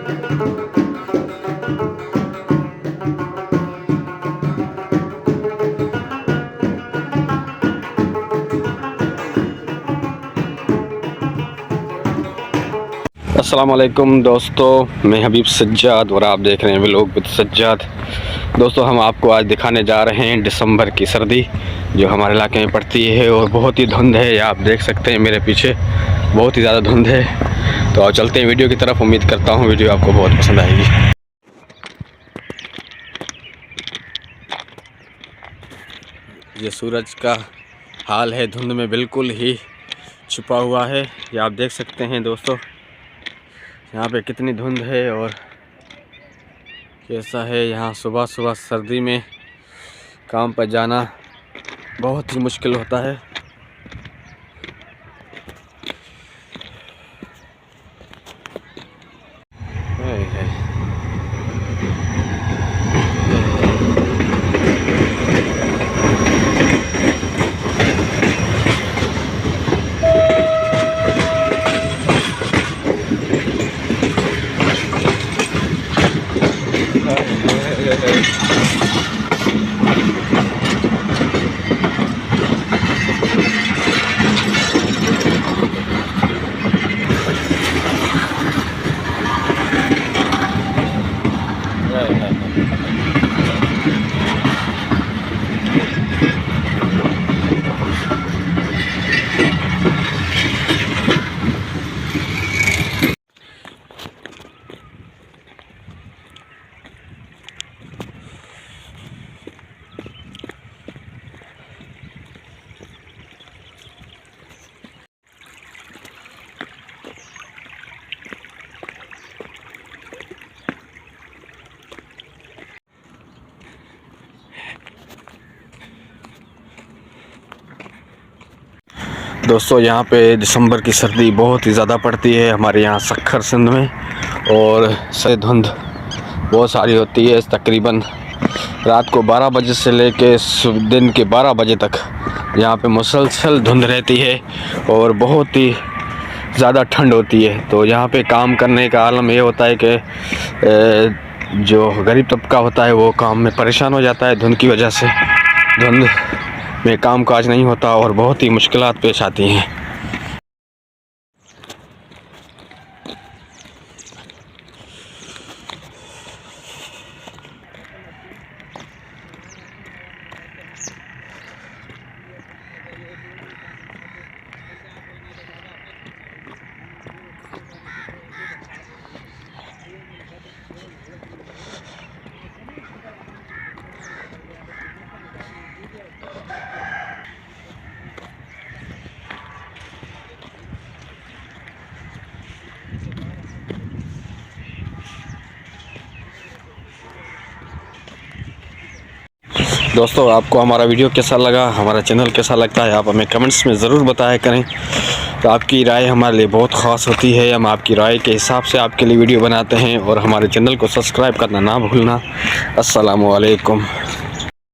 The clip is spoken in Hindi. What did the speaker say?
अस्सलाम वालेकुम दोस्तों, मैं हबीब सज्जाद और आप देख रहे हैं व्लॉग विद सज्जाद। दोस्तों, हम आपको आज दिखाने जा रहे हैं दिसंबर की सर्दी जो हमारे इलाके में पड़ती है और बहुत ही धुंध है। ये आप देख सकते हैं मेरे पीछे बहुत ही ज़्यादा धुंध है। तो आप चलते हैं वीडियो की तरफ। उम्मीद करता हूँ वीडियो आपको बहुत पसंद आएगी। ये सूरज का हाल है, धुंध में बिल्कुल ही छुपा हुआ है। ये आप देख सकते हैं दोस्तों, यहाँ पे कितनी धुंध है और कैसा है यहाँ। सुबह सुबह सर्दी में काम पर जाना बहुत ही मुश्किल होता है। दोस्तों, यहाँ पे दिसंबर की सर्दी बहुत ही ज़्यादा पड़ती है हमारे यहाँ सखर सिंध में, और से धुंध बहुत सारी होती है। तकरीबन रात को 12 बजे से लेके दिन के 12 बजे तक यहाँ पे मुसलसल धुंध रहती है और बहुत ही ज़्यादा ठंड होती है। तो यहाँ पे काम करने का आलम ये होता है कि जो गरीब तबका होता है वो काम में परेशान हो जाता है धुंध की वजह से। धुंध में काम काज नहीं होता और बहुत ही मुश्किलात पेश आती हैं। दोस्तों, आपको हमारा वीडियो कैसा लगा, हमारा चैनल कैसा लगता है, आप हमें कमेंट्स में ज़रूर बताया करें। तो आपकी राय हमारे लिए बहुत ख़ास होती है। हम आपकी राय के हिसाब से आपके लिए वीडियो बनाते हैं। और हमारे चैनल को सब्सक्राइब करना ना भूलना। अस्सलामु अलैकुम।